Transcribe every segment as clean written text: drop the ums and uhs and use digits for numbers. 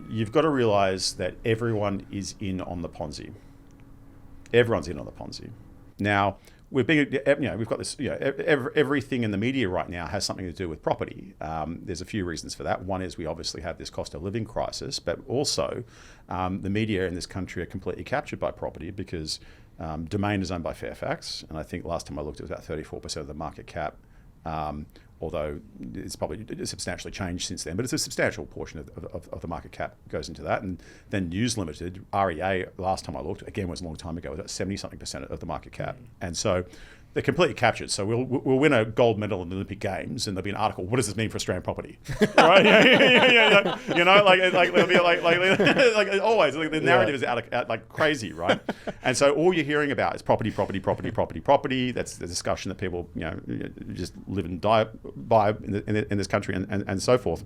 You've got to realize that everyone is in on the Ponzi. Everyone's in on the Ponzi. Now, we've got this, everything in the media right now has something to do with property. There's a few reasons for that. One is we obviously have this cost of living crisis, but also the media in this country are completely captured by property because Domain is owned by Fairfax. And I think last time I looked, it was about 34% of the market cap. Although it's probably substantially changed since then, but it's a substantial portion of the market cap goes into that. And then News Limited, REA, last time I looked, again was a long time ago, was at 70-something% of the market cap. And so they're completely captured. So we'll win a gold medal in the Olympic Games, and there'll be an article. What does this mean for Australian property? Right? Yeah. You know, like there'll be like always. Like the narrative is out like crazy, right? And so all you're hearing about is property. That's the discussion that people just live and die by in this country and so forth.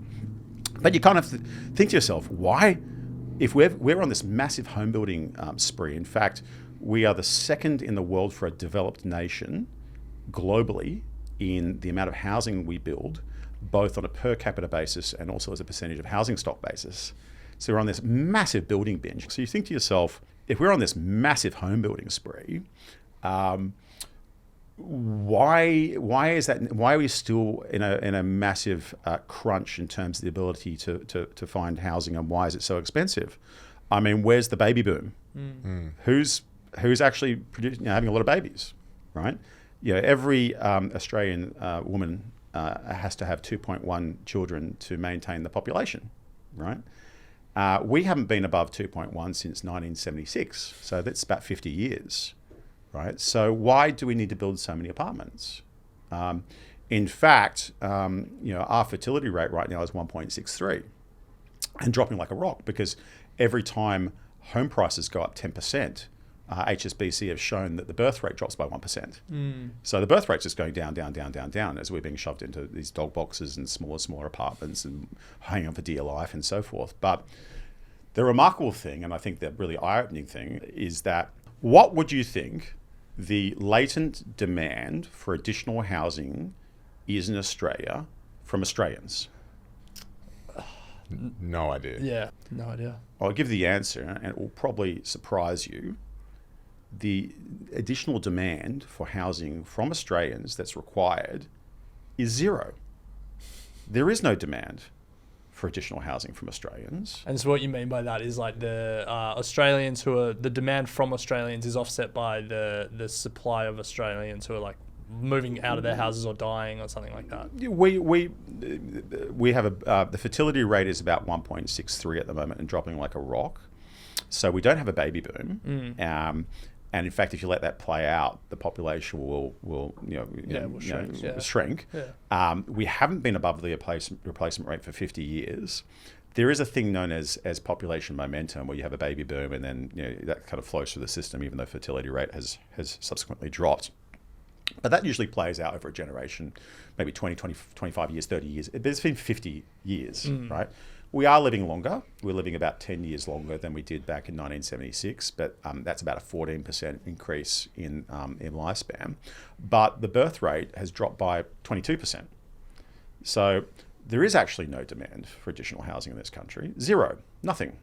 But you kind of think to yourself, why? If we're on this massive home building spree, in fact, we are the second in the world for a developed nation globally in the amount of housing we build, both on a per capita basis and also as a percentage of housing stock basis. So we're on this massive building binge. So you think to yourself, if we're on this massive home building spree, why is that? Why are we still in a massive crunch in terms of the ability to find housing, and why is it so expensive? I mean, where's the baby boom? Who's actually having a lot of babies, right? Every Australian woman has to have 2.1 children to maintain the population, right? We haven't been above 2.1 since 1976, so that's about 50 years, right? So why do we need to build so many apartments? In fact, our fertility rate right now is 1.63 and dropping like a rock because every time home prices go up 10%, HSBC have shown that the birth rate drops by 1%. So the birth rate's just going down as we're being shoved into these dog boxes and smaller apartments and hanging on for dear life and so forth. But the remarkable thing, and I think the really eye-opening thing, is that what would you think the latent demand for additional housing is in Australia from Australians? No idea. Yeah, no idea. I'll give the answer, and it will probably surprise you. The additional demand for housing from Australians that's required is zero. There is no demand for additional housing from Australians. And so what you mean by that is like the Australians the demand from Australians is offset by the supply of Australians who are like moving out of their houses or dying or something like that. We have the fertility rate is about 1.63 at the moment and dropping like a rock. So we don't have a baby boom. And in fact, if you let that play out, the population will shrink. Yeah. We haven't been above the replacement rate for 50 years. There is a thing known as population momentum, where you have a baby boom and then that kind of flows through the system, even though fertility rate has subsequently dropped. But that usually plays out over a generation, maybe 20, 25 years, 30 years. It's been 50 years, right? We are living longer. We're living about 10 years longer than we did back in 1976, but that's about a 14% increase in lifespan. But the birth rate has dropped by 22%. So there is actually no demand for additional housing in this country. Zero, nothing,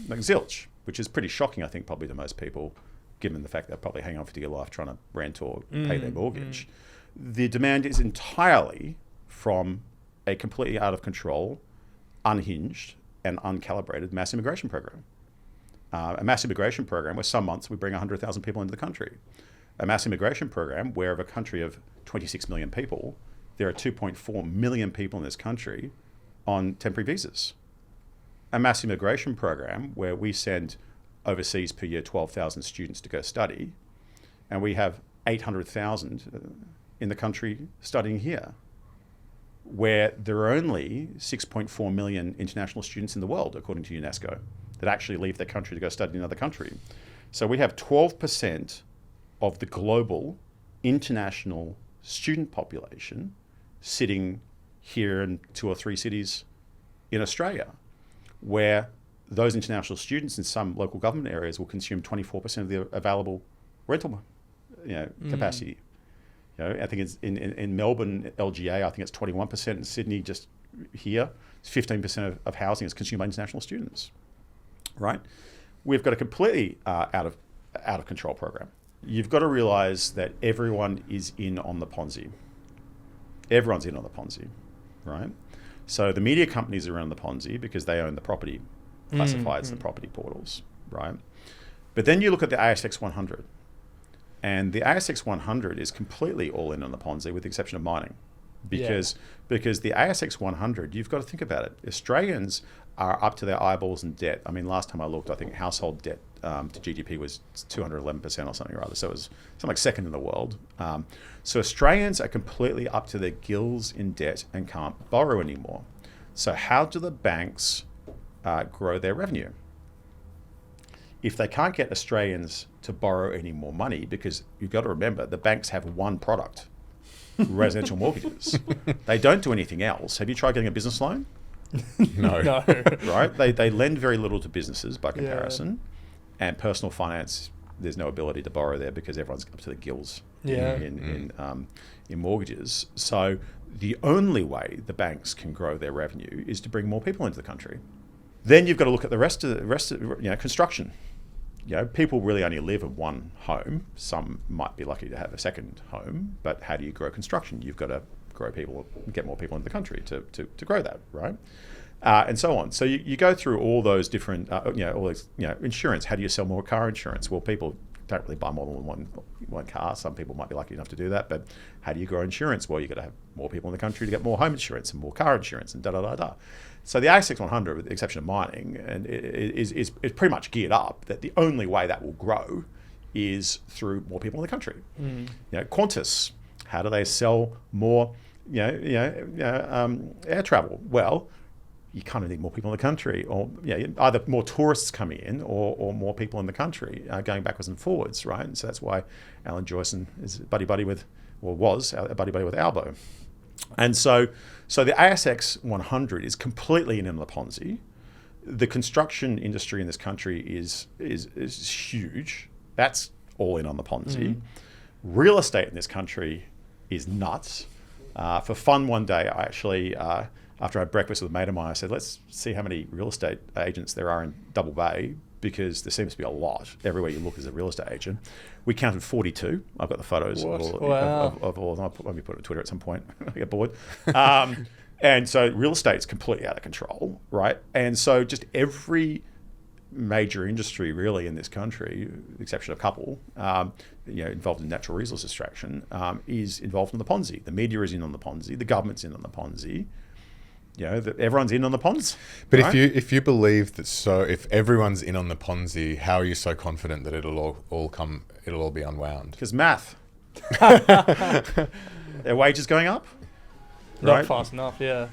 like zilch, which is pretty shocking, I think, probably to most people, given the fact they're probably hanging on for dear life trying to rent or pay their mortgage. The demand is entirely from a completely out of control, unhinged and uncalibrated mass immigration program. A mass immigration program where some months we bring 100,000 people into the country. A mass immigration program where of a country of 26 million people, there are 2.4 million people in this country on temporary visas. A mass immigration program where we send overseas per year 12,000 students to go study, and we have 800,000 in the country studying here, where there are only 6.4 million international students in the world, according to UNESCO, that actually leave their country to go study in another country. So we have 12% of the global international student population sitting here in 2 or 3 cities in Australia, where those international students in some local government areas will consume 24% of the available rental capacity. I think it's in Melbourne, LGA, I think it's 21%. In Sydney, just here, 15% of housing is consumed by international students, right? We've got a completely out of control program. You've got to realize that everyone is in on the Ponzi. Everyone's in on the Ponzi, right? So the media companies are in on the Ponzi because they own the property classifieds, the property portals, right? But then you look at the ASX 100, and the ASX 100 is completely all in on the Ponzi with the exception of mining. Because the ASX 100, you've got to think about it. Australians are up to their eyeballs in debt. I mean, last time I looked, I think household debt to GDP was 211% or something or other. So it was something like second in the world. So Australians are completely up to their gills in debt and can't borrow anymore. So how do the banks grow their revenue? If they can't get Australians to borrow any more money, because you've got to remember, the banks have one product, residential mortgages. They don't do anything else. Have you tried getting a business loan? No. No. Right? They lend very little to businesses by comparison. And personal finance, there's no ability to borrow there because everyone's up to the gills in mortgages. So the only way the banks can grow their revenue is to bring more people into the country. Then you've got to look at the rest of construction. People really only live in one home. Some might be lucky to have a second home, but how do you grow construction? You've got to grow people, get more people into the country to grow that, right? And so on. So you go through all those different, insurance. How do you sell more car insurance? Well, people don't really buy more than one car. Some people might be lucky enough to do that, but how do you grow insurance? Well, you've got to have more people in the country to get more home insurance and more car insurance and da-da-da-da. So the ASX 100, with the exception of mining, and is pretty much geared up that the only way that will grow is through more people in the country. Qantas, how do they sell more air travel? Well, you kind of need more people in the country, or either more tourists coming in or more people in the country going backwards and forwards, right? And so that's why Alan Joyson is buddy-buddy with Albo. And so the ASX 100 is completely in on the Ponzi. The construction industry in this country is huge. That's all in on the Ponzi. Real estate in this country is nuts. For fun one day, I actually, after I had breakfast with a mate of mine, I said, let's see how many real estate agents there are in Double Bay, because there seems to be a lot. Everywhere you look is a real estate agent. We counted 42. I've got the photos of all of them. I'll maybe put it on Twitter at some point. I get bored. And so real estate's completely out of control, right? And so just every major industry really in this country, with the exception of a couple, involved in natural resource extraction, is involved in the Ponzi. The media is in on the Ponzi. The government's in on the Ponzi. Everyone's in on the Ponzi. But right? if you believe that, so if everyone's in on the Ponzi, how are you so confident that it'll all be unwound? Because math. Their wages going up. Not Right? fast enough, yeah.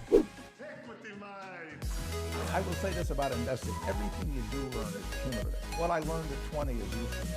I will say this about investing. Everything you do learn is cumulative. What I learned at 20 is useful.